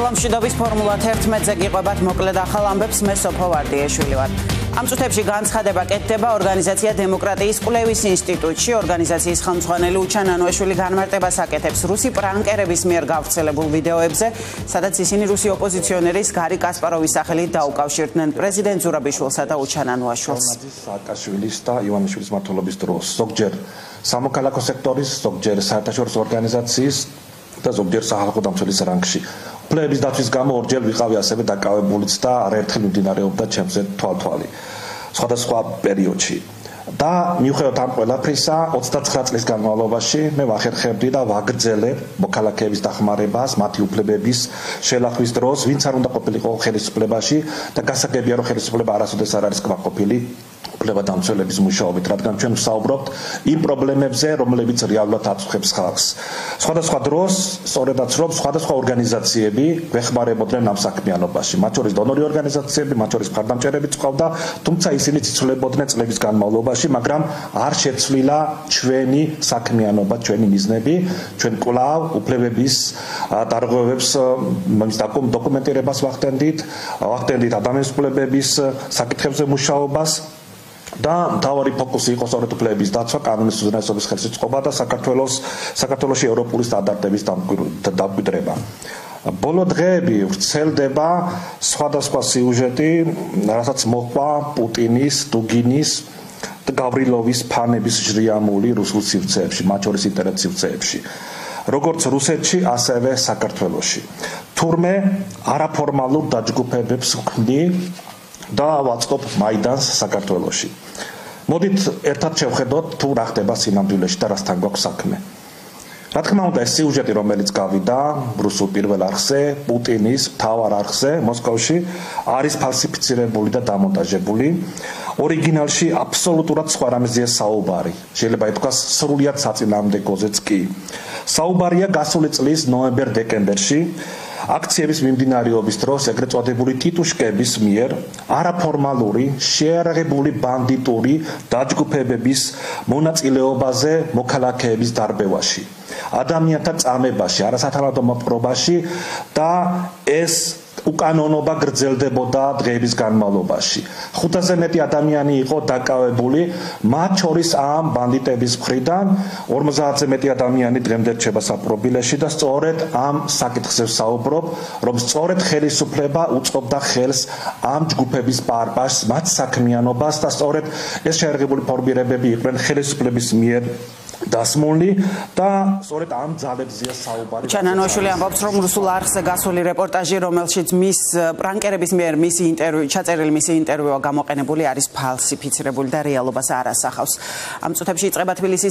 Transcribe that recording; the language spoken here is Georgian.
დილამშვიდობის ფორმულა 11-ზე გიყვებათ მოკლედ ახალ ამბებს მე სოფო ვარდიეშვილი ვარ. Am წუთებში განცხადება კეთდება ორგანიზაცია დემოკრატიის კვლევის ინსტიტუტში. ორგანიზაციის ხელმძღვანელი უჩან ანუაშვილი განმარტებას აკეთებს რუსი პრანკერების მიერ გავრცელებულ ვიდეოებზე, სადაც ისინი რუსი ოპოზიციონერის გარი კასპაროვის სახელით დაუკავშირდნენ პრეზიდენტ ზურაბიშვილსა და უჩან ანუაშვილს. სააკაშვილის და ივანიშვილის მმართველობის დროს ზოგჯერ სამოქალაქო სექტორის, ზოგჯერ საერთაშორისო ორგანიზაციის და ზოგჯერ სახალხო დამცველის რანგში. Plebis datus გამო ორჯერ ვიყავი ასევე დაკავებულიც და არაერთხელ მიმდინარეობდა ჩემზე თვალთვალი. სხვადასხვა პერიოდში. და მიუხედავად ამ ყველაფრისა 29 წლის განმავლობაში მე ვახერხებდი და ვაგრძელებ მოქალაქეების დახმარებას, მათი უფლებების შელახვის დროს, ვინც არ უნდა ყოფილიყო ხელისუფლებაში და გასაგებია რომ ხელისუფლება არასოდეს არ არის კმაყოფილი უფლება დამცველების მუშაობით, რადგან ჩვენ ვსაუბრობთ იმ პრობლემებზე, რომლებიც რეალურად აწუხებს ხალხს. სხვადასხვა დროს, სწორედაც რომ სხვადასხვა ორგანიზაციები გვეხმარებოდნენ ამ საქმიანობაში. მათ შორის დონორი ორგანიზაციები, მათ შორის მხარდამჭერებიც ყავდა, თუმცა ისინი ციცულებოდნენ წლების განმავლობაში, მაგრამ არ შეცვლილა ჩვენი საქმიანობა, ჩვენი მიზნები, ჩვენ კვლავ უფლებების დარღვევებს, მის დოკუმენტირებას ვახდენდით ადამიანის უფლებების საკითხებზე მუშაობას. და მთავარი ფოკუსი იყო სწორედ უფლებების დაცვა, კანონის უზენაესობის ხელშეწყობა და საქართველოში ევროპული სტანდარტების დამკვიდრება. ბოლო დღეები ვრცელდება სხვადასხვა სიუჟეტი, რასაც მოჰყვა პუტინის, დუგინის და გავრილოვის ფანების ჟრიამული რუსულ სივრცეებში, მათ შორის ინტერნეტ სივრცეებში. როგორც რუსეთში, ასევე საქართველოში. თურმე არაფორმალურ დაჯგუფებებს ვქმნი და ვაწყობ მაიდანს საქართველოში. მოდით ერთად შევხედოთ თუ რა ხდება სინამდვილეში და რასთან გვაქვს საქმე. რა თქმა უნდა, ეს სიუჟეტი, რომელიც გავიდა რუსულ პირველ არხზე, პუტინის მთავარ არხზე მოსკოვში, არის ფალსიფიცირებული და დამონტაჟებული. ორიგინალში აბსოლუტურად სხვა რამეზეა საუბარი. შეიძლება ითქვას სრულიად საწინააღმდეგოზეც კი. საუბარია გასული წლის ნოემბერ-დეკემბერში აქციების მიმდინარეობის დროს ეგრეთ წოდებული ტიტუშკების მიერ არაფორმალური შეიარაღებული ბანდიტური დაჯგუფებების მონაწილეობაზე მოქალაქეების დარბევაში, ადამიანთა წამებაში, არასათანადო მოპყრობაში და ეს უკანონობა გრძელდებოდა დღეების განმავლობაში. 500-ზე მეტი ადამიანი იყო დაკავებული, მათ შორის ამ ბანდიტების მხრიდან 50-ზე მეტი ადამიანი დღემდე რჩება საპრობილეში და სწორედ ამ საკითხზე ვსაუბრობ, რომ სწორედ ხელისუფლება უწყობდა ხელს ამ ჯგუფების პარპაშს, მათ საქმიანობას და სწორედ ეს შეიარაღებული ფორმირებები იყვნენ ხელისუფლების მიერ დასმული და სწორედ ამ ძალებზეა საუბარი. უჩან ანუაშვილი ამბობს, რომ რუსულ არხზე გასული რეპორტაჟი, რომელშიც მის პრანკერების მიერ ჩაწერილი მისი ინტერვიუა გამოყენებული არის ფალსიფიცირებული და რეალობას არ ასახავს. ამ წუთებში იწყება თბილისის